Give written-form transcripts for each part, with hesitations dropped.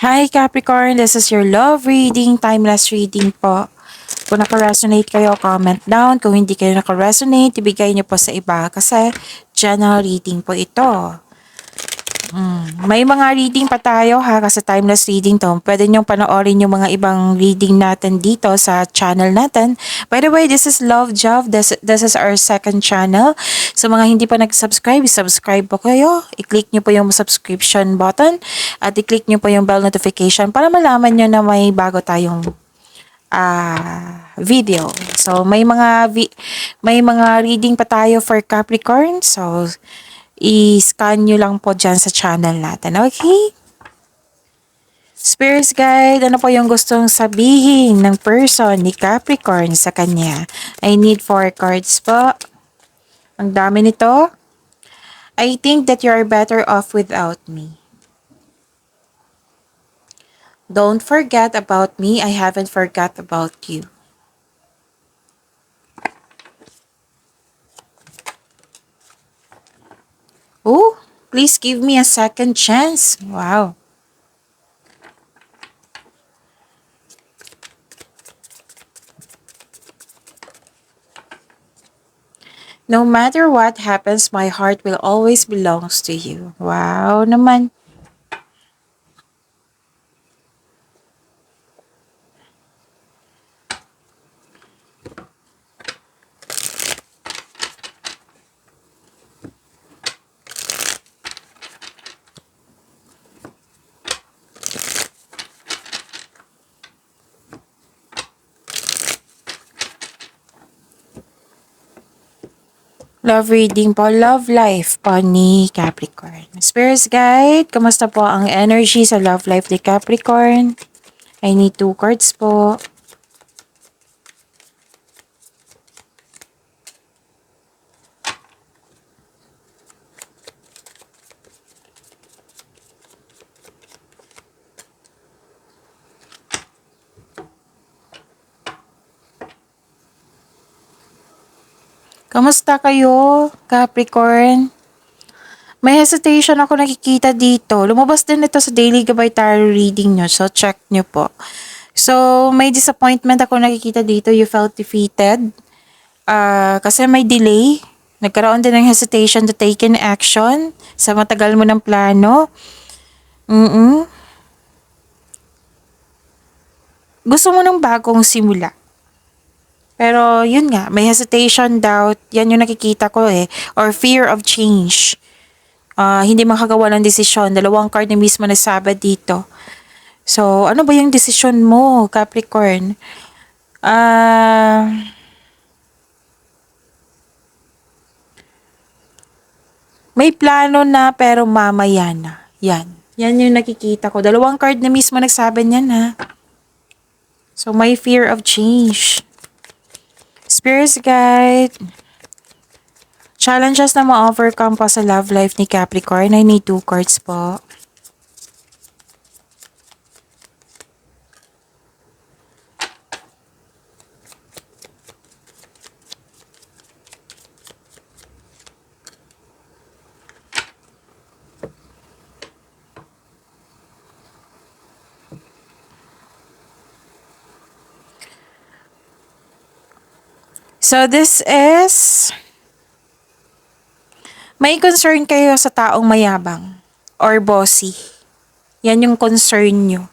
Hi Capricorn, this is your love reading, timeless reading po. Kung naka-resonate kayo, comment down. Kung hindi kayo naka-resonate, ibigay niyo po sa iba kasi general reading po ito. May mga reading pa tayo ha, kasi timeless reading to. Pwede niyong panoorin yung mga ibang reading natin dito sa channel natin. By the way, this is Love Job. This is our second channel. So mga hindi pa nag-subscribe, subscribe po kayo. I-click niyo po yung subscription button at i-click niyo po yung bell notification para malaman niyo na may bago tayong video. So may mga reading pa tayo for Capricorn. So i-scan nyo lang po dyan sa channel natin. Okay? Spirits guide, ano po yung gustong sabihin ng person ni Capricorn sa kanya? I need 4 cards po. Ang dami nito. I think that you are better off without me. Don't forget about me. I haven't forgot about you. Oh, please give me a second chance. Wow. No matter what happens, my heart will always belongs to you. Wow naman. Love reading po, love life po ni Capricorn. Spirits guide, kamusta po ang energy sa love life ni Capricorn? I need 2 cards po. Kamusta kayo, Capricorn? May hesitation ako nakikita dito. Lumabas din ito sa Daily Gabay Tarot reading nyo. So, check nyo po. So, may disappointment ako nakikita dito. You felt defeated. Kasi may delay. Nagkaroon din ng hesitation to take in action sa matagal mo ng plano. Gusto mo ng bagong simula. Pero yun nga, may hesitation, doubt, yan yung nakikita ko eh. Or fear of change. Hindi makagawa ng desisyon. 2 card na mismo nagsabi dito. So, ano ba yung desisyon mo, Capricorn? May plano na pero mamaya na. Yan. Yan yung nakikita ko. 2 card na mismo nagsabi niyan ha. So, may fear of change. Spirits guide. Challenges na ma-overcome pa sa love life ni Capricorn. I need 2 cards po. So this is, may concern kayo sa taong mayabang or bossy. Yan yung concern nyo.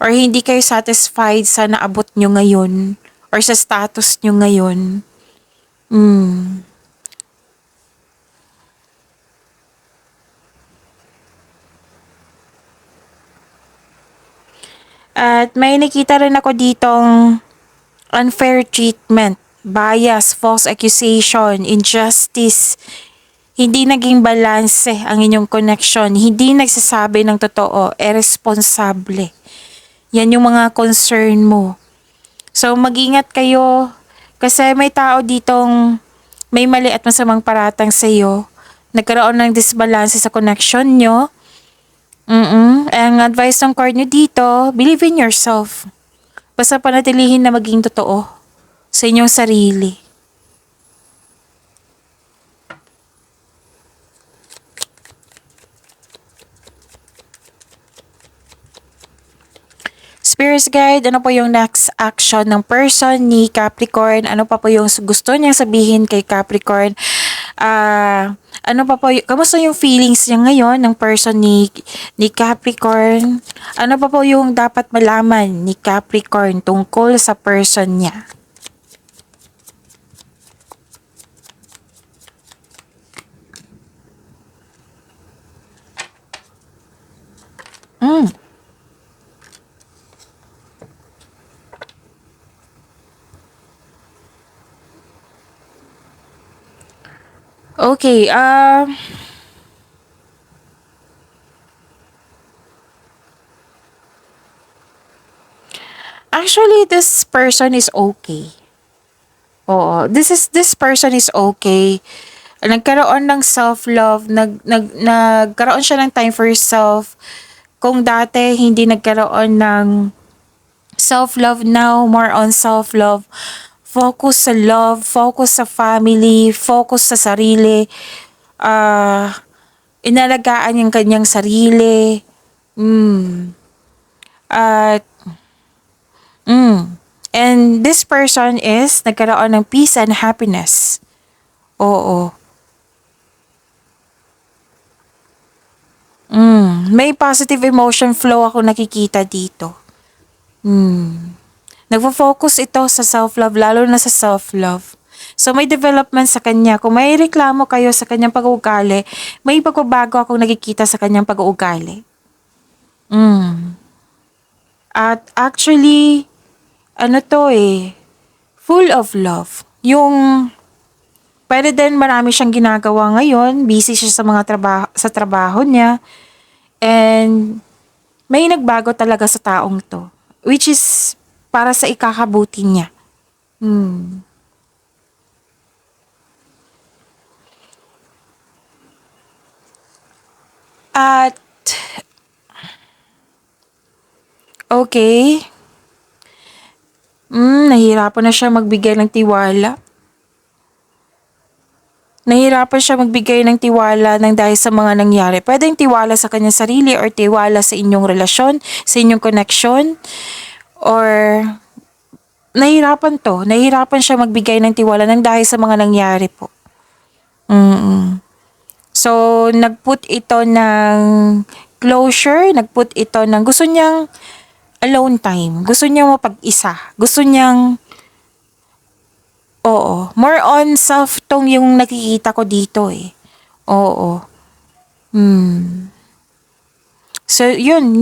Or hindi kayo satisfied sa naabot nyo ngayon or sa status nyo ngayon. At may nakita rin ako ditong unfair treatment, bias, false accusation, injustice. Hindi naging balanse ang inyong connection. Hindi nagsasabi ng totoo, irresponsable. Yan yung mga concern mo. So mag-ingat kayo kasi may tao ditong may mali at masamang paratang sa iyo. Nagkaroon ng disbalance sa connection nyo. Ang advice ng card nyo dito, believe in yourself. Basta panatilihin na maging totoo sa inyong sarili. Spirit Guide, ano po yung next action ng person ni Capricorn? Ano pa po yung gusto niyang sabihin kay Capricorn? Ano pa po, kamusta yung feelings niya ngayon ng person ni Capricorn? Ano pa po yung dapat malaman ni Capricorn tungkol sa person niya? Mm. Okay, actually, this person is okay. Oo, this person is okay. Nagkaroon ng self-love, nagkaroon siya ng time for self. Kung dati hindi nagkaroon ng self-love, now more on self-love. Focus sa love, focus sa family, focus sa sarili. Inalagaan yung kanyang sarili. At and this person is nagkaroon ng peace and happiness. Oo. May positive emotion flow ako nakikita dito. Nagfo-focus ito sa self-love, lalo na sa self-love. So, may development sa kanya. Kung may reklamo kayo sa kanyang pag-uugali, may pagbabago akong nakikita sa kanyang pag-uugali. At actually, ano to full of love. Yung, pwede din marami siyang ginagawa ngayon, busy siya sa mga trabaho niya, and may nagbago talaga sa taong to, which is para sa ikakabuti niya. At, okay, nahihirapan na siya magbigay ng tiwala. Nahihirapan siya magbigay ng tiwala ng dahil sa mga nangyari. Pwedeng tiwala sa kanyang sarili or tiwala sa inyong relasyon, sa inyong connection, or nahihirapan siya magbigay ng tiwala ng dahil sa mga nangyari po. So, nagput ito ng closure, nagput ito ng gusto niyang alone time, gusto niyang mapag-isa, gusto niyang, oo, more on self-tong yung nakikita ko dito Oo. So, yun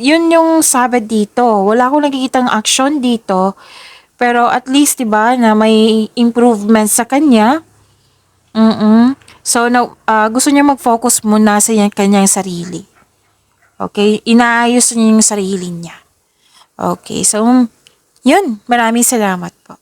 yung sabi dito. Wala akong nakikitang action dito. Pero at least, 'di ba, na may improvement sa kanya. So, gusto niya mag-focus muna sa kanyang sarili. Okay? Inaayos niya yung sarili niya. Okay. So, yun. Maraming salamat po.